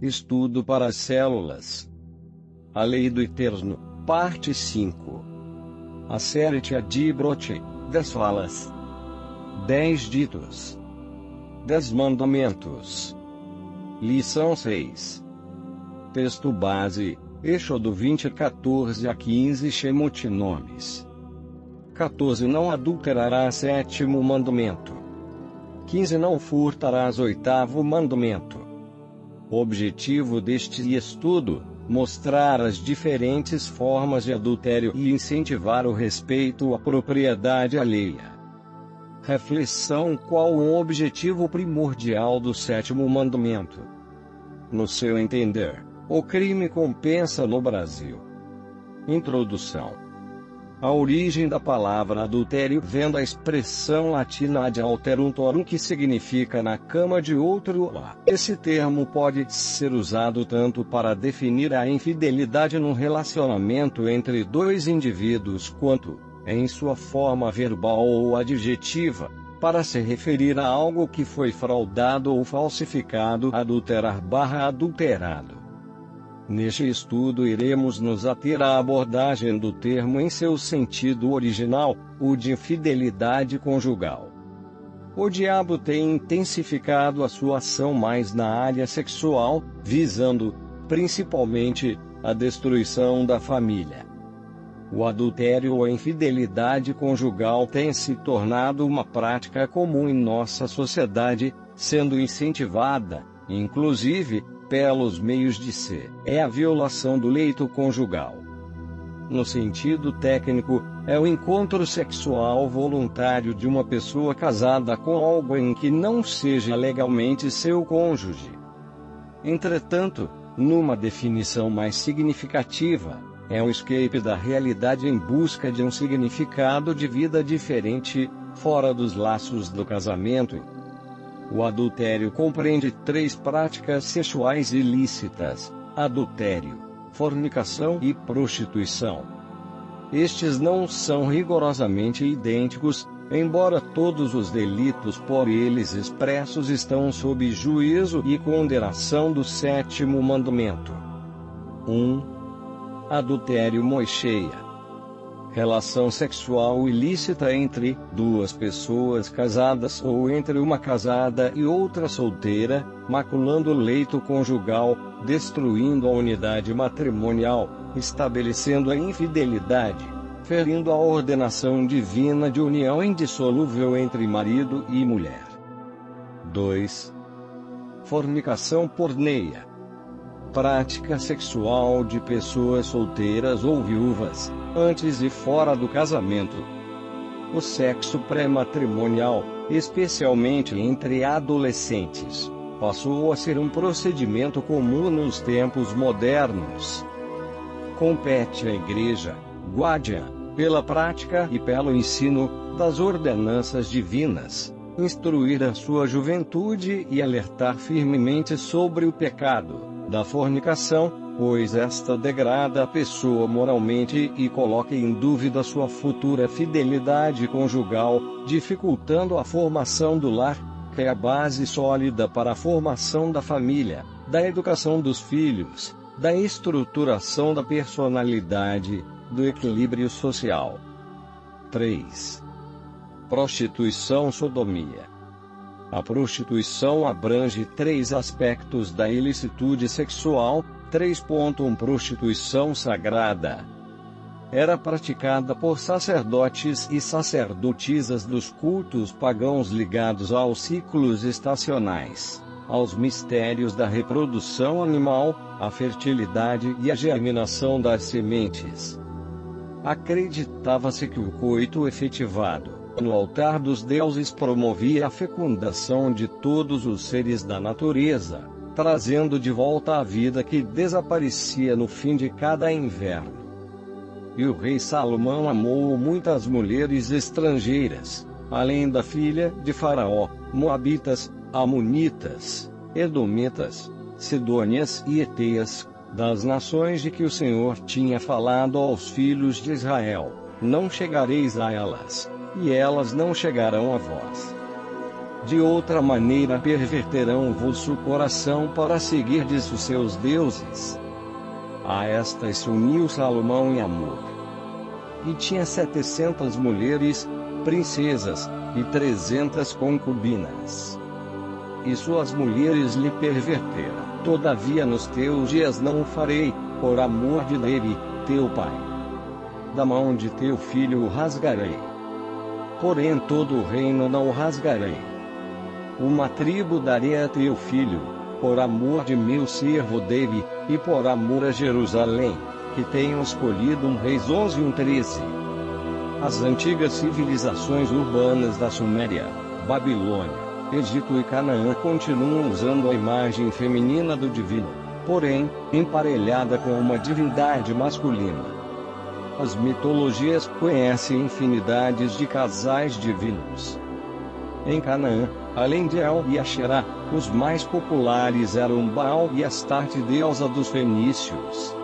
Estudo para as células. A Lei do Eterno, parte 5. Acerte ad brote, 10 falas. 10 ditos. 10 mandamentos. Lição 6. Texto base, Êxodo 20, 14 a 15, Shemot nomes. 14 Não adulterarás, 7º mandamento. 15 Não furtarás, 8º mandamento. O objetivo deste estudo, mostrar as diferentes formas de adultério e incentivar o respeito à propriedade alheia. Reflexão: qual o objetivo primordial do 7º mandamento? No seu entender, o crime compensa no Brasil. Introdução. A origem da palavra adultério vem da expressão latina ad alterum torum, que significa na cama de outro. Esse termo pode ser usado tanto para definir a infidelidade num relacionamento entre dois indivíduos, quanto, em sua forma verbal ou adjetiva, para se referir a algo que foi fraudado ou falsificado, adulterar/adulterado. Neste estudo iremos nos ater à abordagem do termo em seu sentido original, o de infidelidade conjugal. O diabo tem intensificado a sua ação mais na área sexual, visando, principalmente, a destruição da família. O adultério ou a infidelidade conjugal tem se tornado uma prática comum em nossa sociedade, sendo incentivada, inclusive, pelos meios de ser. É a violação do leito conjugal. No sentido técnico, é o encontro sexual voluntário de uma pessoa casada com alguém que não seja legalmente seu cônjuge. Entretanto, numa definição mais significativa, é um escape da realidade em busca de um significado de vida diferente, fora dos laços do casamento. O adultério compreende 3 práticas sexuais ilícitas: adultério, fornicação e prostituição. Estes não são rigorosamente idênticos, embora todos os delitos por eles expressos estão sob juízo e condenação do 7º mandamento. 1. Adultério moixeia. Relação sexual ilícita entre duas pessoas casadas ou entre uma casada e outra solteira, maculando o leito conjugal, destruindo a unidade matrimonial, estabelecendo a infidelidade, ferindo a ordenação divina de união indissolúvel entre marido e mulher. 2. Fornicação porneia. Prática sexual de pessoas solteiras ou viúvas, antes e fora do casamento. O sexo pré-matrimonial, especialmente entre adolescentes, passou a ser um procedimento comum nos tempos modernos. Compete à Igreja, guardiã, pela prática e pelo ensino das ordenanças divinas, instruir a sua juventude e alertar firmemente sobre o pecado da fornicação, pois esta degrada a pessoa moralmente e coloca em dúvida sua futura fidelidade conjugal, dificultando a formação do lar, que é a base sólida para a formação da família, da educação dos filhos, da estruturação da personalidade, do equilíbrio social. 3. Prostituição sodomia. A prostituição abrange 3 aspectos da ilicitude sexual. 3.1 Prostituição sagrada. Era praticada por sacerdotes e sacerdotisas dos cultos pagãos ligados aos ciclos estacionais, aos mistérios da reprodução animal, à fertilidade e à germinação das sementes. Acreditava-se que o coito efetivado no altar dos deuses promovia a fecundação de todos os seres da natureza, trazendo de volta a vida que desaparecia no fim de cada inverno. E o rei Salomão amou muitas mulheres estrangeiras, além da filha de Faraó, moabitas, amonitas, edomitas, sidônias e eteias, das nações de que o Senhor tinha falado aos filhos de Israel: não chegareis a elas, e elas não chegarão a vós. de outra maneira perverterão o vosso coração para seguirdes os seus deuses. A estas se uniu Salomão em amor. E tinha 700 mulheres, princesas, e 300 concubinas. E suas mulheres lhe perverteram. Todavia nos teus dias não o farei, por amor de Levi, teu pai. Da mão de teu filho o rasgarei. Porém todo o reino não o rasgarei. Uma tribo darei a teu filho, por amor de meu servo Davi, e por amor a Jerusalém, que tenho escolhido um rei. 11 e 13. As antigas civilizações urbanas da Suméria, Babilônia, Egito e Canaã continuam usando a imagem feminina do divino, porém, emparelhada com uma divindade masculina. As mitologias conhecem infinidades de casais divinos. Em Canaã, além de El e Asherá, os mais populares eram Baal e Astarte, deusa dos fenícios.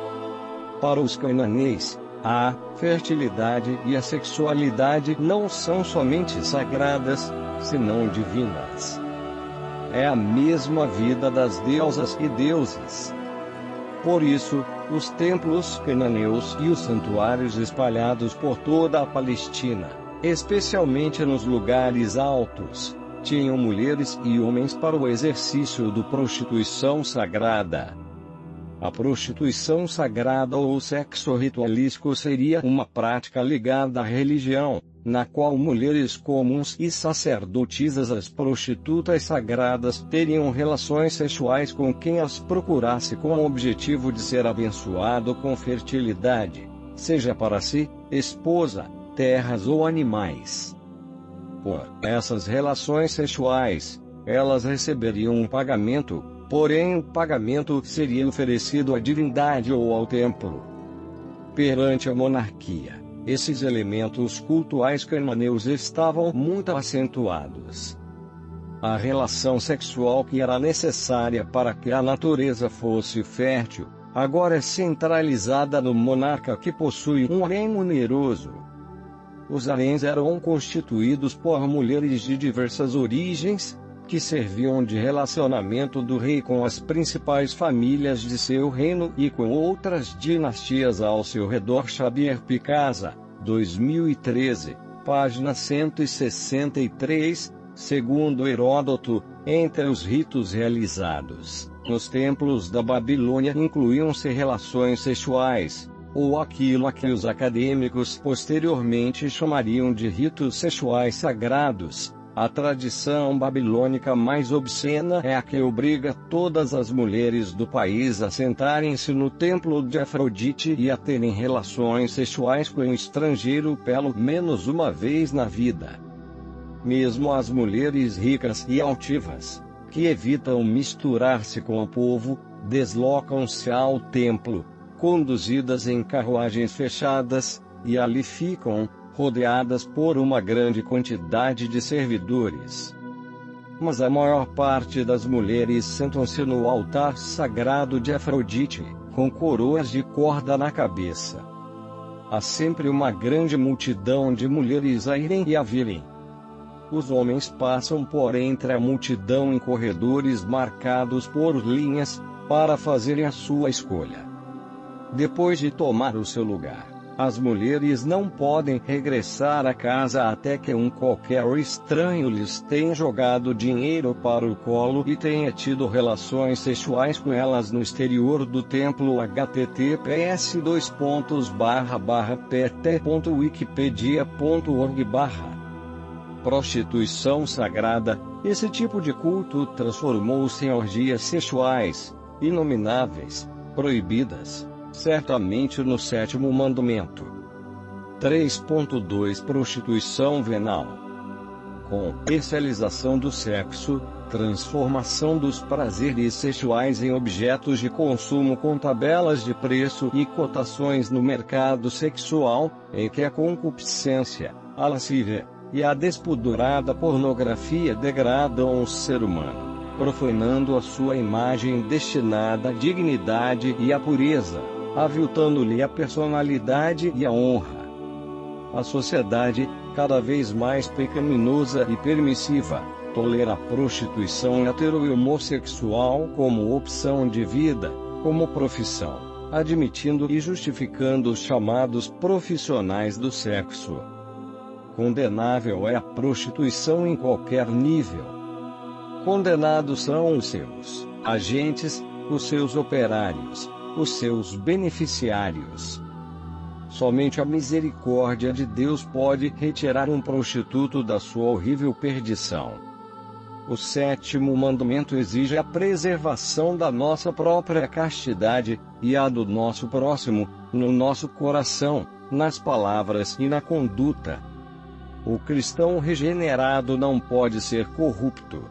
Para os cananeus, a fertilidade e a sexualidade não são somente sagradas, senão divinas. É a mesma vida das deusas e deuses. Por isso, os templos cananeus e os santuários espalhados por toda a Palestina, especialmente nos lugares altos, tinham mulheres e homens para o exercício da prostituição sagrada. A prostituição sagrada ou sexo ritualístico seria uma prática ligada à religião, na qual mulheres comuns e sacerdotisas, as prostitutas sagradas, teriam relações sexuais com quem as procurasse com o objetivo de ser abençoado com fertilidade, seja para si, esposa, terras ou animais. Por essas relações sexuais, elas receberiam um pagamento, porém o pagamento seria oferecido à divindade ou ao templo. Perante a monarquia, esses elementos cultuais cananeus estavam muito acentuados. A relação sexual que era necessária para que a natureza fosse fértil, agora é centralizada no monarca que possui um harém numeroso. Os haréns eram constituídos por mulheres de diversas origens, que serviam de relacionamento do rei com as principais famílias de seu reino e com outras dinastias ao seu redor. Xavier Picasa, 2013, página 163, segundo Heródoto, entre os ritos realizados nos templos da Babilônia incluíam-se relações sexuais, ou aquilo a que os acadêmicos posteriormente chamariam de ritos sexuais sagrados. A tradição babilônica mais obscena é a que obriga todas as mulheres do país a sentarem-se no templo de Afrodite e a terem relações sexuais com um estrangeiro pelo menos uma vez na vida. Mesmo as mulheres ricas e altivas, que evitam misturar-se com o povo, deslocam-se ao templo, conduzidas em carruagens fechadas, e ali ficam, rodeadas por uma grande quantidade de servidores. Mas a maior parte das mulheres sentam-se no altar sagrado de Afrodite, com coroas de corda na cabeça. Há sempre uma grande multidão de mulheres a irem e a virem. Os homens passam por entre a multidão em corredores marcados por linhas, para fazerem a sua escolha. Depois de tomar o seu lugar, as mulheres não podem regressar a casa até que qualquer estranho lhes tenha jogado dinheiro para o colo e tenha tido relações sexuais com elas no exterior do templo. https://pt.wikipedia.org. Prostituição sagrada. Esse tipo de culto transformou-se em orgias sexuais, inomináveis, proibidas, certamente no sétimo mandamento. 3.2 Prostituição venal. Comercialização do sexo, transformação dos prazeres sexuais em objetos de consumo com tabelas de preço e cotações no mercado sexual, em que a concupiscência, a lascívia e a despudorada pornografia degradam o ser humano, profanando a sua imagem destinada à dignidade e à pureza, aviltando-lhe a personalidade e a honra. A sociedade, cada vez mais pecaminosa e permissiva, tolera a prostituição hetero e homossexual como opção de vida, como profissão, admitindo e justificando os chamados profissionais do sexo. Condenável é a prostituição em qualquer nível. Condenados são os seus agentes, os seus operários, os seus beneficiários. Somente a misericórdia de Deus pode retirar um prostituto da sua horrível perdição. O 7º mandamento exige a preservação da nossa própria castidade, e a do nosso próximo, no nosso coração, nas palavras e na conduta. O cristão regenerado não pode ser corrupto.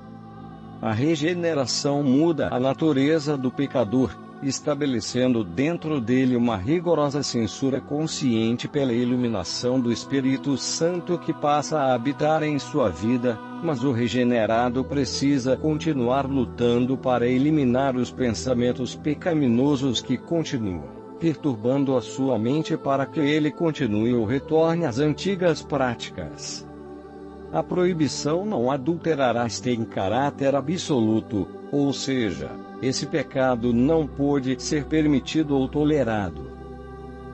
A regeneração muda a natureza do pecador, estabelecendo dentro dele uma rigorosa censura consciente pela iluminação do Espírito Santo que passa a habitar em sua vida, mas o regenerado precisa continuar lutando para eliminar os pensamentos pecaminosos que continuam perturbando a sua mente para que ele continue ou retorne às antigas práticas. A proibição não adulterarás tem caráter absoluto, ou seja, esse pecado não pode ser permitido ou tolerado.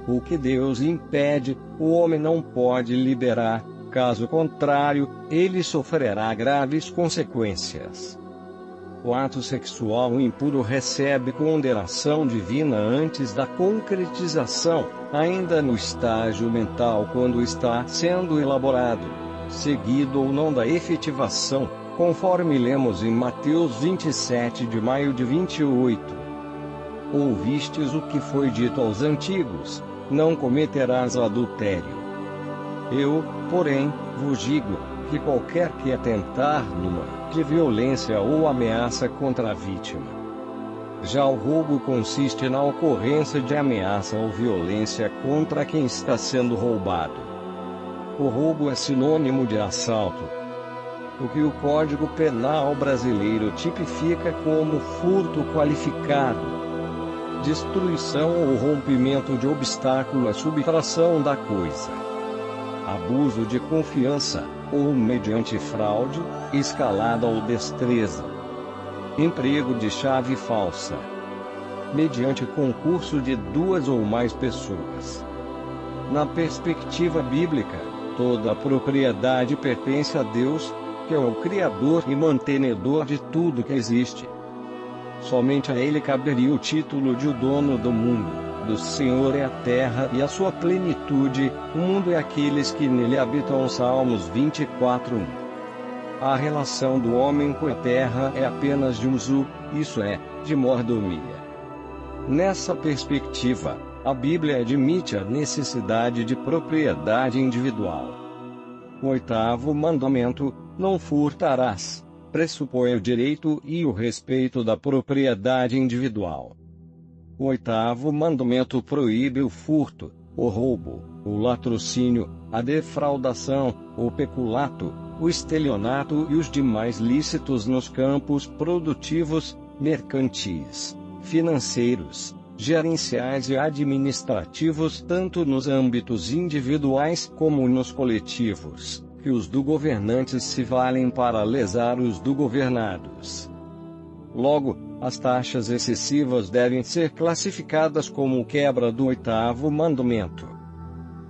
O que Deus impede, o homem não pode liberar, caso contrário, ele sofrerá graves consequências. O ato sexual impuro recebe condenação divina antes da concretização, ainda no estágio mental quando está sendo elaborado, seguido ou não da efetivação, conforme lemos em Mateus 27 de maio de 28. Ouvistes o que foi dito aos antigos, não cometerás adultério. Eu, porém, vos digo, que qualquer que atentar numa de violência ou ameaça contra a vítima. Já o roubo consiste na ocorrência de ameaça ou violência contra quem está sendo roubado. O roubo é sinônimo de assalto, o que o Código Penal brasileiro tipifica como furto qualificado, destruição ou rompimento de obstáculo à subtração da coisa, abuso de confiança, ou mediante fraude, escalada ou destreza, emprego de chave falsa, mediante concurso de 2 ou mais pessoas. Na perspectiva bíblica, toda a propriedade pertence a Deus, que é o Criador e mantenedor de tudo que existe. Somente a Ele caberia o título de o dono do mundo. Do Senhor é a terra e a sua plenitude, o mundo e aqueles que nele habitam. Salmos 24:1. A relação do homem com a terra é apenas de uso, isso é, de mordomia. Nessa perspectiva, a Bíblia admite a necessidade de propriedade individual. O 8º mandamento, não furtarás, pressupõe o direito e o respeito da propriedade individual. O 8º mandamento proíbe o furto, o roubo, o latrocínio, a defraudação, o peculato, o estelionato e os demais lícitos nos campos produtivos, mercantis, financeiros, gerenciais e administrativos, tanto nos âmbitos individuais como nos coletivos, que os do governantes se valem para lesar os do governados. Logo, as taxas excessivas devem ser classificadas como quebra do 8º mandamento.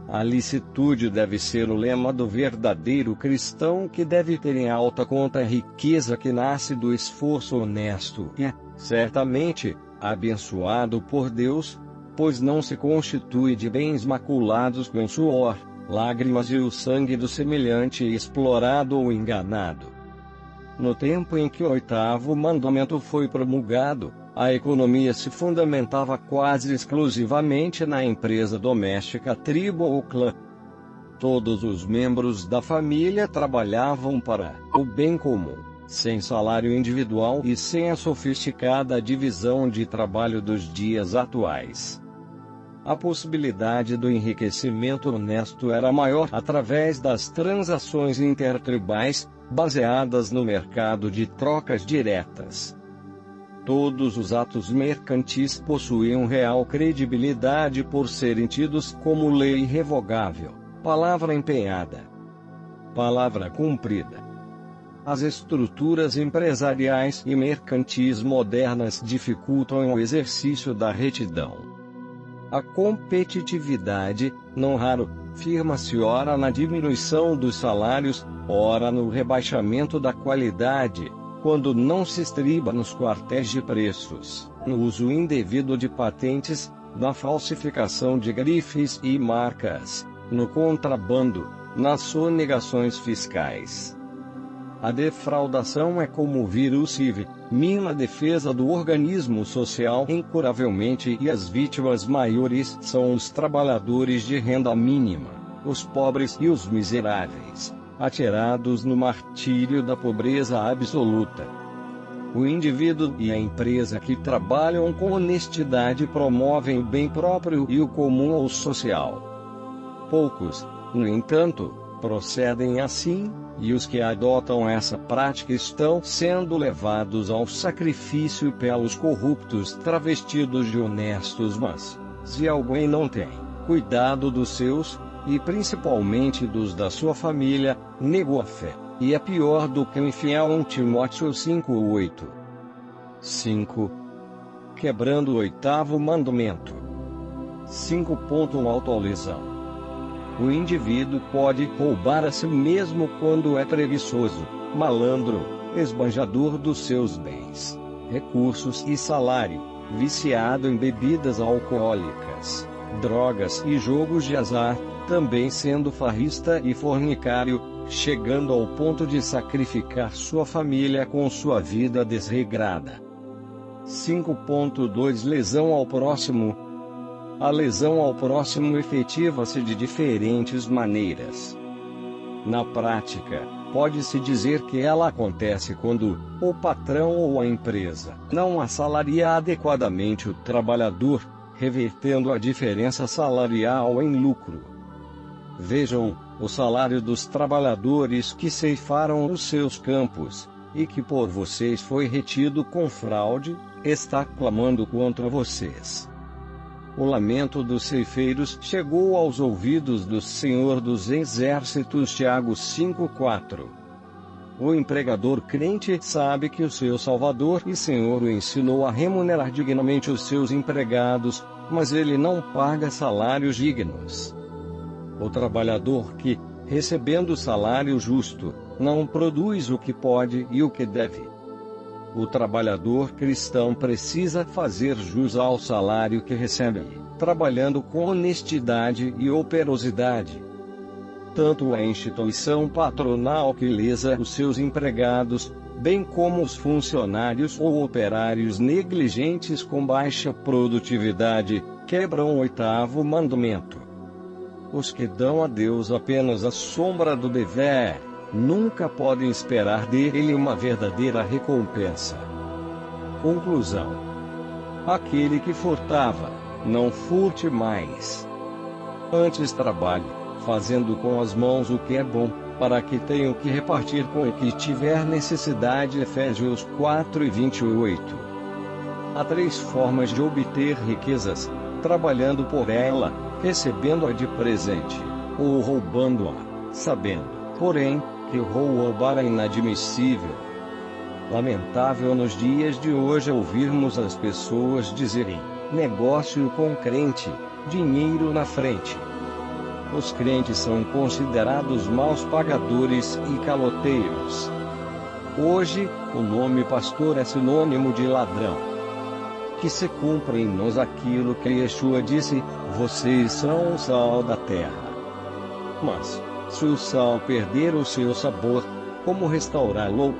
A licitude deve ser o lema do verdadeiro cristão, que deve ter em alta conta a riqueza que nasce do esforço honesto e, certamente, abençoado por Deus, pois não se constitui de bens maculados com suor, lágrimas e o sangue do semelhante explorado ou enganado. No tempo em que o 8º mandamento foi promulgado, a economia se fundamentava quase exclusivamente na empresa doméstica, tribo ou clã. Todos os membros da família trabalhavam para o bem comum, sem salário individual e sem a sofisticada divisão de trabalho dos dias atuais. A possibilidade do enriquecimento honesto era maior através das transações intertribais, baseadas no mercado de trocas diretas. Todos os atos mercantis possuíam real credibilidade por serem tidos como lei irrevogável, palavra empenhada, palavra cumprida. As estruturas empresariais e mercantis modernas dificultam o exercício da retidão. A competitividade, não raro, firma-se ora na diminuição dos salários, ora no rebaixamento da qualidade, quando não se estriba nos quartéis de preços, no uso indevido de patentes, na falsificação de grifes e marcas, no contrabando, nas sonegações fiscais. A defraudação é como o vírus HIV, mina a defesa do organismo social incuravelmente, e as vítimas maiores são os trabalhadores de renda mínima, os pobres e os miseráveis, atirados no martírio da pobreza absoluta. O indivíduo e a empresa que trabalham com honestidade promovem o bem próprio e o comum ao social. Poucos, no entanto, procedem assim, e os que adotam essa prática estão sendo levados ao sacrifício pelos corruptos travestidos de honestos. Mas, se alguém não tem cuidado dos seus, e principalmente dos da sua família, negou a fé, e é pior do que o infiel. 1 Timóteo 5:8. 5. Quebrando o 8º mandamento. 5.1 Autolesão. O indivíduo pode roubar a si mesmo quando é preguiçoso, malandro, esbanjador dos seus bens, recursos e salário, viciado em bebidas alcoólicas, drogas e jogos de azar, também sendo farrista e fornicário, chegando ao ponto de sacrificar sua família com sua vida desregrada. 5.2 Lesão ao próximo. A lesão ao próximo efetiva-se de diferentes maneiras. Na prática, pode-se dizer que ela acontece quando o patrão ou a empresa não assalaria adequadamente o trabalhador, revertendo a diferença salarial em lucro. Vejam, o salário dos trabalhadores que ceifaram os seus campos, e que por vocês foi retido com fraude, está clamando contra vocês. O lamento dos ceifeiros chegou aos ouvidos do Senhor dos Exércitos. Tiago 5:4. O empregador crente sabe que o seu Salvador e Senhor o ensinou a remunerar dignamente os seus empregados, mas ele não paga salários dignos. O trabalhador que, recebendo salário justo, não produz o que pode e o que deve. O trabalhador cristão precisa fazer jus ao salário que recebe, trabalhando com honestidade e operosidade. Tanto a instituição patronal que lesa os seus empregados, bem como os funcionários ou operários negligentes com baixa produtividade, quebram o 8º mandamento. Os que dão a Deus apenas a sombra do dever, nunca podem esperar dele uma verdadeira recompensa. Conclusão: aquele que furtava, não furte mais. Antes trabalhe, fazendo com as mãos o que é bom, para que tenha o que repartir com o que tiver necessidade. Efésios 4:28. Há 3 formas de obter riquezas: trabalhando por ela, recebendo-a de presente, ou roubando-a, sabendo, porém, que roubar é inadmissível. Lamentável nos dias de hoje ouvirmos as pessoas dizerem: negócio com crente, dinheiro na frente. Os crentes são considerados maus pagadores e caloteiros. Hoje, o nome pastor é sinônimo de ladrão. Que se cumpra em nós aquilo que Yeshua disse: vocês são o sal da terra. Mas, se o sal perder o seu sabor, como restaurá-lo?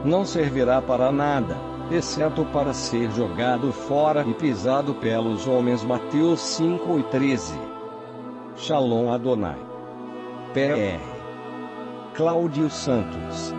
Não servirá para nada, exceto para ser jogado fora e pisado pelos homens. Mateus 5:13. Shalom Adonai. P.R. Cláudio Santos.